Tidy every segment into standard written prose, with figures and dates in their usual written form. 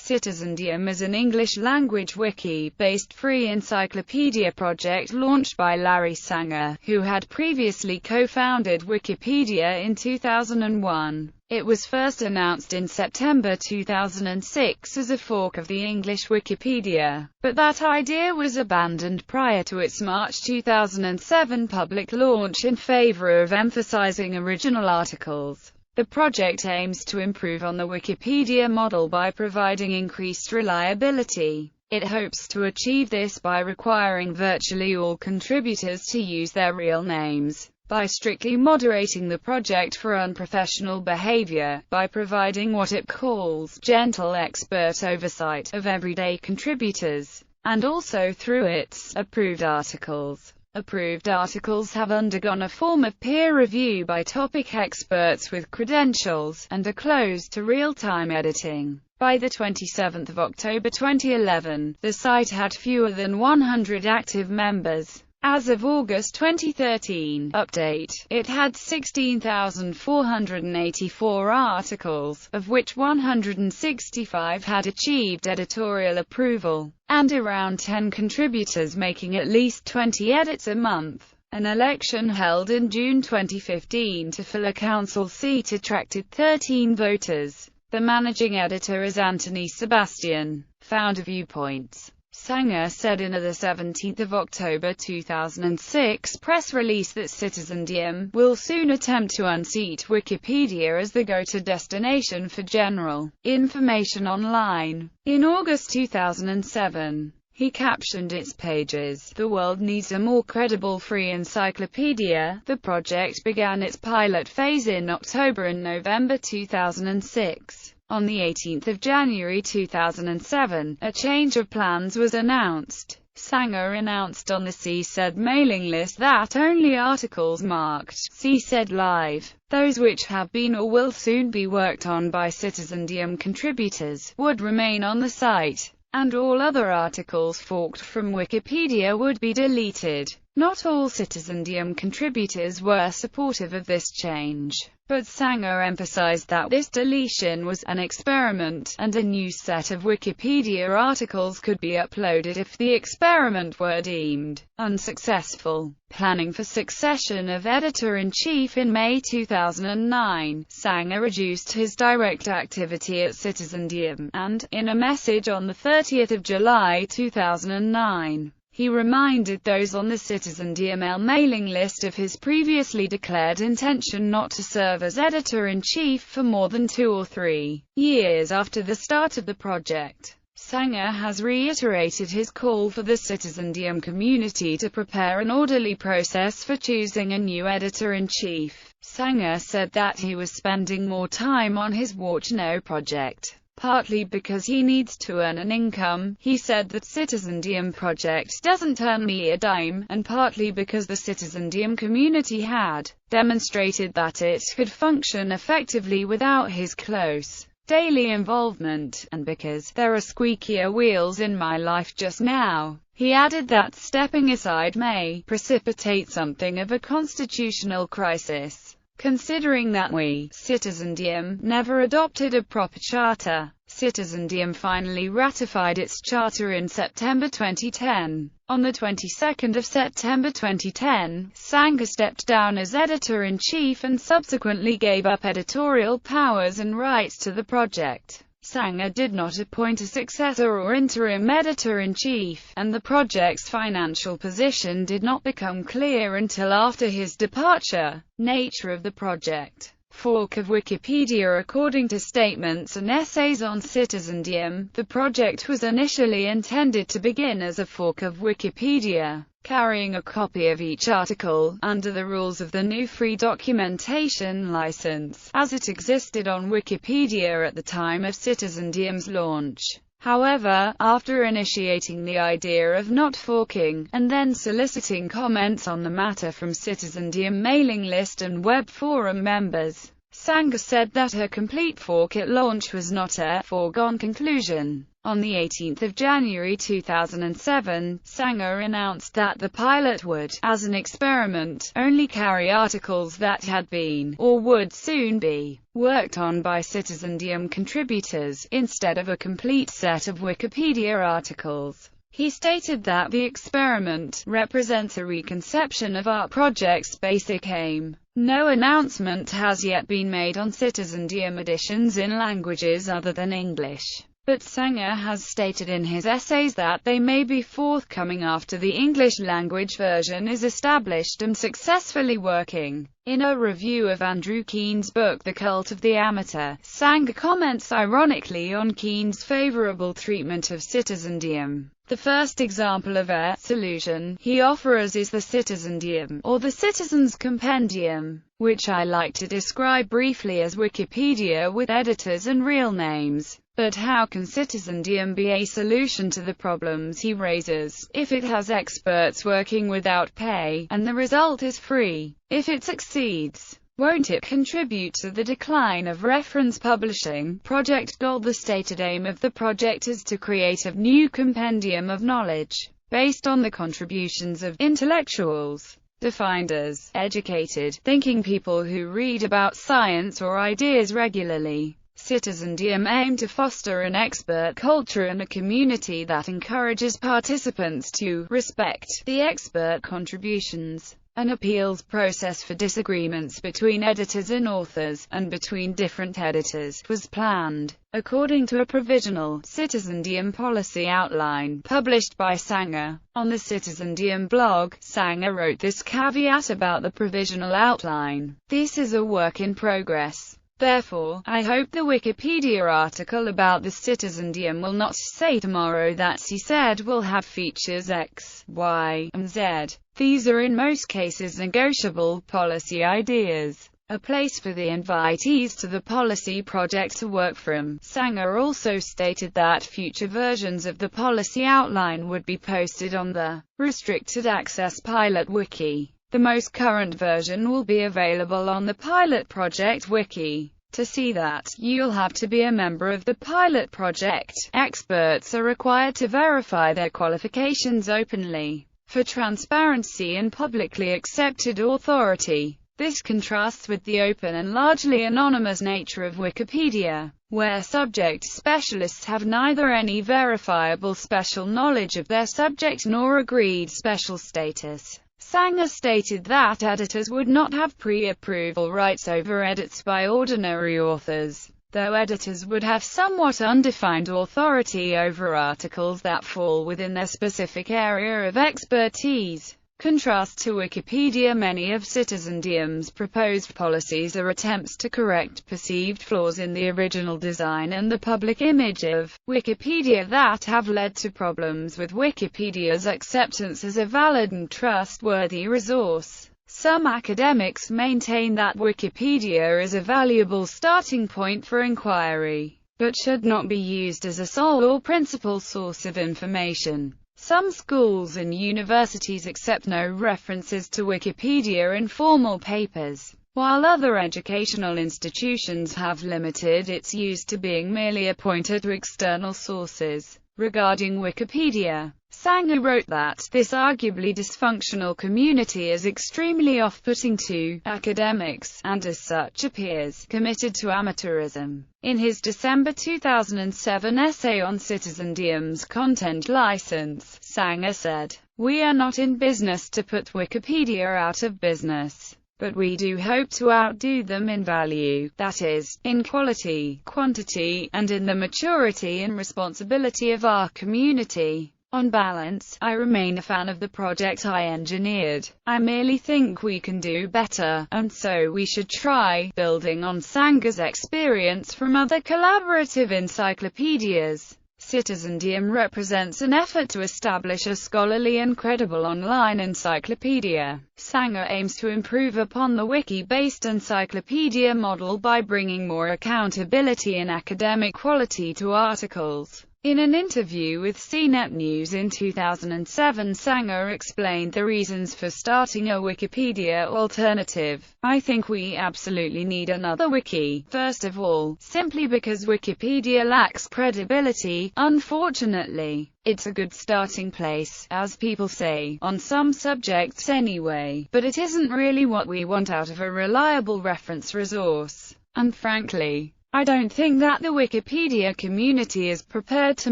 Citizendium is an English-language wiki-based free encyclopedia project launched by Larry Sanger, who had previously co-founded Wikipedia in 2001. It was first announced in September 2006 as a fork of the English Wikipedia, but that idea was abandoned prior to its March 2007 public launch in favor of emphasizing original articles. The project aims to improve on the Wikipedia model by providing increased reliability. It hopes to achieve this by requiring virtually all contributors to use their real names, by strictly moderating the project for unprofessional behavior, by providing what it calls gentle expert oversight of everyday contributors, and also through its approved articles. Approved articles have undergone a form of peer review by topic experts with credentials, and are closed to real-time editing. By the 27th of October 2011, the site had fewer than 100 active members. As of August 2013 update, it had 16,484 articles, of which 165 had achieved editorial approval, and around 10 contributors making at least 20 edits a month. An election held in June 2015 to fill a council seat attracted 13 voters. The managing editor is Anthony Sebastian. Founder viewpoints. Sanger said in a 17 October 2006 press release that Citizendium will soon attempt to unseat Wikipedia as the go-to destination for general information online. In August 2007, he captioned its pages, "The world needs a more credible free encyclopedia." The project began its pilot phase in October and November 2006. On the 18th of January 2007, a change of plans was announced. Sanger announced on the SIT-i-ZEN-dee-əm mailing list that only articles marked SIT-i-ZEN Live, those which have been or will soon be worked on by Citizendium contributors, would remain on the site, and all other articles forked from Wikipedia would be deleted. Not all Citizendium contributors were supportive of this change, but Sanger emphasized that this deletion was an experiment, and a new set of Wikipedia articles could be uploaded if the experiment were deemed unsuccessful. Planning for succession of editor-in-chief. In May 2009, Sanger reduced his direct activity at Citizendium, and, in a message on the 30th of July 2009, he reminded those on the Citizendium mailing list of his previously declared intention not to serve as editor-in-chief for more than 2 or 3 years after the start of the project. Sanger has reiterated his call for the Citizendium community to prepare an orderly process for choosing a new editor-in-chief. Sanger said that he was spending more time on his Watch Now project, partly because he needs to earn an income. He said that Citizendium project doesn't earn me a dime, and partly because the Citizendium community had demonstrated that it could function effectively without his close daily involvement, and because there are squeakier wheels in my life just now. He added that stepping aside may precipitate something of a constitutional crisis, considering that we, Citizendium, never adopted a proper charter. Citizendium finally ratified its charter in September 2010. On the 22nd of September 2010, Sanger stepped down as editor-in-chief and subsequently gave up editorial powers and rights to the project. Sanger did not appoint a successor or interim editor-in-chief, and the project's financial position did not become clear until after his departure. Nature of the project. Fork of Wikipedia. According to statements and essays on Citizendium, the project was initially intended to begin as a fork of Wikipedia, carrying a copy of each article, under the rules of the new free documentation license, as it existed on Wikipedia at the time of Citizendium's launch. However, after initiating the idea of not forking, and then soliciting comments on the matter from Citizendium mailing list and web forum members, Sanger said that her complete fork-it launch was not a foregone conclusion. On the 18th of January 2007, Sanger announced that the pilot would, as an experiment, only carry articles that had been, or would soon be, worked on by Citizendium contributors, instead of a complete set of Wikipedia articles. He stated that the experiment represents a reconception of our project's basic aim. No announcement has yet been made on Citizendium editions in languages other than English, but Sanger has stated in his essays that they may be forthcoming after the English language version is established and successfully working. In a review of Andrew Keene's book The Cult of the Amateur, Sanger comments ironically on Keene's favorable treatment of Citizendium. The first example of a solution he offers is the Citizendium, or the Citizen's Compendium, which I like to describe briefly as Wikipedia with editors and real names. But how can Citizendium be a solution to the problems he raises, if it has experts working without pay, and the result is free? If it succeeds, won't it contribute to the decline of reference publishing? Project Gold. The stated aim of the project is to create a new compendium of knowledge, based on the contributions of intellectuals, defined as educated, thinking people who read about science or ideas regularly. Citizendium aimed to foster an expert culture and a community that encourages participants to respect the expert contributions. An appeals process for disagreements between editors and authors, and between different editors, was planned. According to a provisional Citizendium policy outline published by Sanger on the Citizendium blog, Sanger wrote this caveat about the provisional outline: "This is a work in progress. Therefore, I hope the Wikipedia article about the Citizendium will not say tomorrow that `ʻsɪtᵻ will have features X, Y, and Z. These are in most cases negotiable policy ideas. A place for the invitees to the policy project to work from." Sanger also stated that future versions of the policy outline would be posted on the Restricted Access Pilot Wiki. The most current version will be available on the Pilot Project Wiki. To see that, you'll have to be a member of the Pilot Project. Experts are required to verify their qualifications openly, for transparency and publicly accepted authority. This contrasts with the open and largely anonymous nature of Wikipedia, where subject specialists have neither any verifiable special knowledge of their subject nor agreed special status. Sanger stated that editors would not have pre-approval rights over edits by ordinary authors, though editors would have somewhat undefined authority over articles that fall within their specific area of expertise. Contrast to Wikipedia, many of Citizendium's proposed policies are attempts to correct perceived flaws in the original design and the public image of Wikipedia that have led to problems with Wikipedia's acceptance as a valid and trustworthy resource. Some academics maintain that Wikipedia is a valuable starting point for inquiry, but should not be used as a sole or principal source of information. Some schools and universities accept no references to Wikipedia in formal papers, while other educational institutions have limited its use to being merely a pointer to external sources. Regarding Wikipedia, Sanger wrote that this arguably dysfunctional community is extremely off-putting to academics, and as such appears committed to amateurism. In his December 2007 essay on Citizendium's content license, Sanger said, "We are not in business to put Wikipedia out of business, but we do hope to outdo them in value, that is, in quality, quantity, and in the maturity and responsibility of our community. On balance, I remain a fan of the project I engineered. I merely think we can do better, and so we should try." Building on Sanger's experience from other collaborative encyclopedias, Citizendium represents an effort to establish a scholarly and credible online encyclopedia. Sanger aims to improve upon the wiki-based encyclopedia model by bringing more accountability and academic quality to articles. In an interview with CNET News in 2007, Sanger explained the reasons for starting a Wikipedia alternative. "I think we absolutely need another wiki. First of all, simply because Wikipedia lacks credibility, unfortunately. It's a good starting place, as people say, on some subjects anyway, but it isn't really what we want out of a reliable reference resource. And frankly, I don't think that the Wikipedia community is prepared to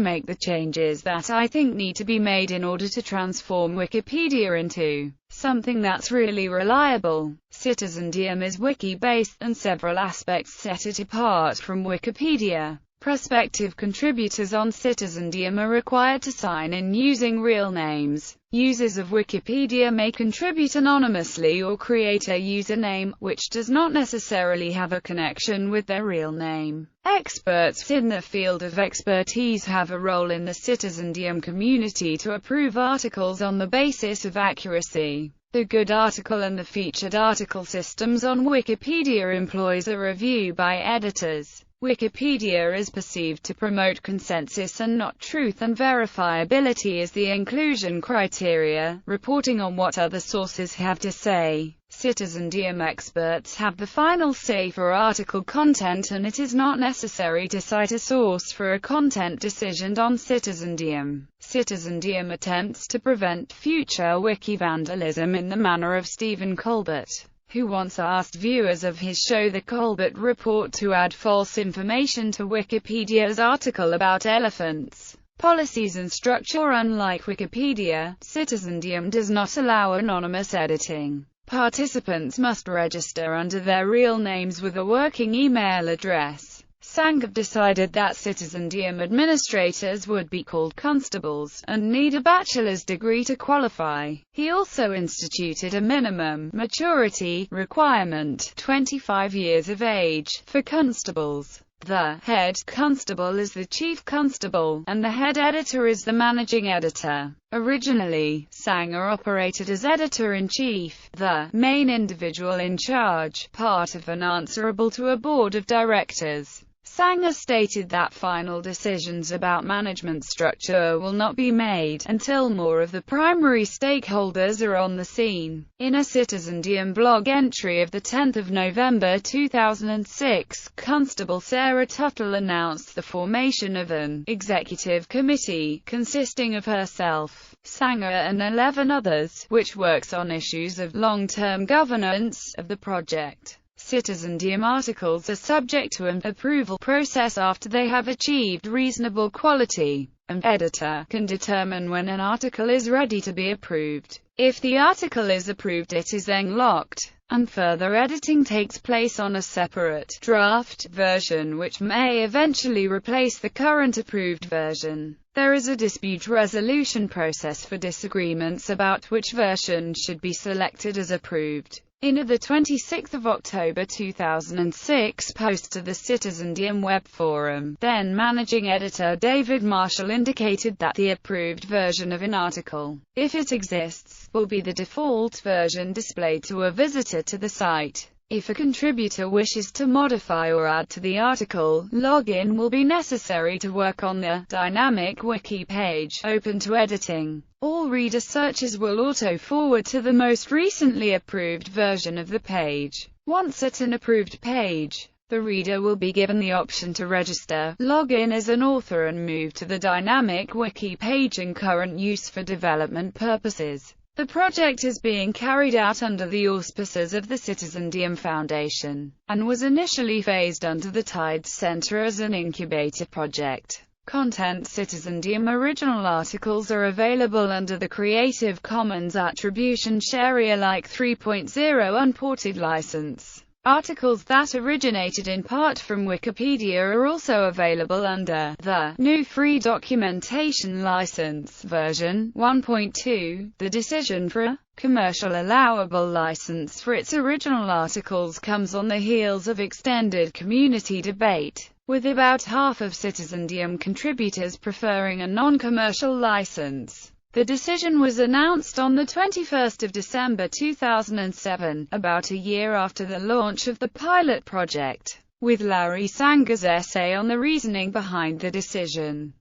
make the changes that I think need to be made in order to transform Wikipedia into something that's really reliable. Citizendium is wiki-based, and several aspects set it apart from Wikipedia. Prospective contributors on Citizendium are required to sign in using real names. Users of Wikipedia may contribute anonymously or create a username, which does not necessarily have a connection with their real name. Experts in the field of expertise have a role in the Citizendium community to approve articles on the basis of accuracy. The good article and the featured article systems on Wikipedia employs a review by editors. Wikipedia is perceived to promote consensus and not truth, and verifiability is the inclusion criteria, reporting on what other sources have to say. Citizendium experts have the final say for article content, and it is not necessary to cite a source for a content decision on Citizendium. Citizendium attempts to prevent future wiki vandalism in the manner of Stephen Colbert, who once asked viewers of his show The Colbert Report to add false information to Wikipedia's article about elephants' policies and structure. Unlike Wikipedia, Citizendium does not allow anonymous editing. Participants must register under their real names with a working email address. Sanger decided that Citizendium administrators would be called constables, and need a bachelor's degree to qualify. He also instituted a minimum maturity requirement, 25 years of age, for constables. The head constable is the chief constable, and the head editor is the managing editor. Originally, Sanger operated as editor-in-chief, the main individual in charge, part of and answerable to a board of directors. Sanger stated that final decisions about management structure will not be made until more of the primary stakeholders are on the scene. In a Citizendium blog entry of 10 November 2006, Constable Sarah Tuttle announced the formation of an executive committee, consisting of herself, Sanger and 11 others, which works on issues of long-term governance of the project. Citizendium articles are subject to an approval process after they have achieved reasonable quality. An editor can determine when an article is ready to be approved. If the article is approved, it is then locked, and further editing takes place on a separate draft version, which may eventually replace the current approved version. There is a dispute resolution process for disagreements about which version should be selected as approved. In a 26 October 2006 post to the Citizendium web forum, then managing editor David Marshall indicated that the approved version of an article, if it exists, will be the default version displayed to a visitor to the site. If a contributor wishes to modify or add to the article, login will be necessary to work on the dynamic wiki page, open to editing. All reader searches will auto-forward to the most recently approved version of the page. Once at an approved page, the reader will be given the option to register, log in as an author and move to the dynamic wiki page in current use for development purposes. The project is being carried out under the auspices of the Citizendium Foundation, and was initially phased under the Tides Center as an incubator project. Content Citizendium original articles are available under the Creative Commons Attribution Share Alike 3.0 unported license. Articles that originated in part from Wikipedia are also available under the GNU Free Documentation License version 1.2. The decision for a commercial allowable license for its original articles comes on the heels of extended community debate, with about half of Citizendium contributors preferring a non-commercial license. The decision was announced on 21 December 2007, about a year after the launch of the pilot project, with Larry Sanger's essay on the reasoning behind the decision.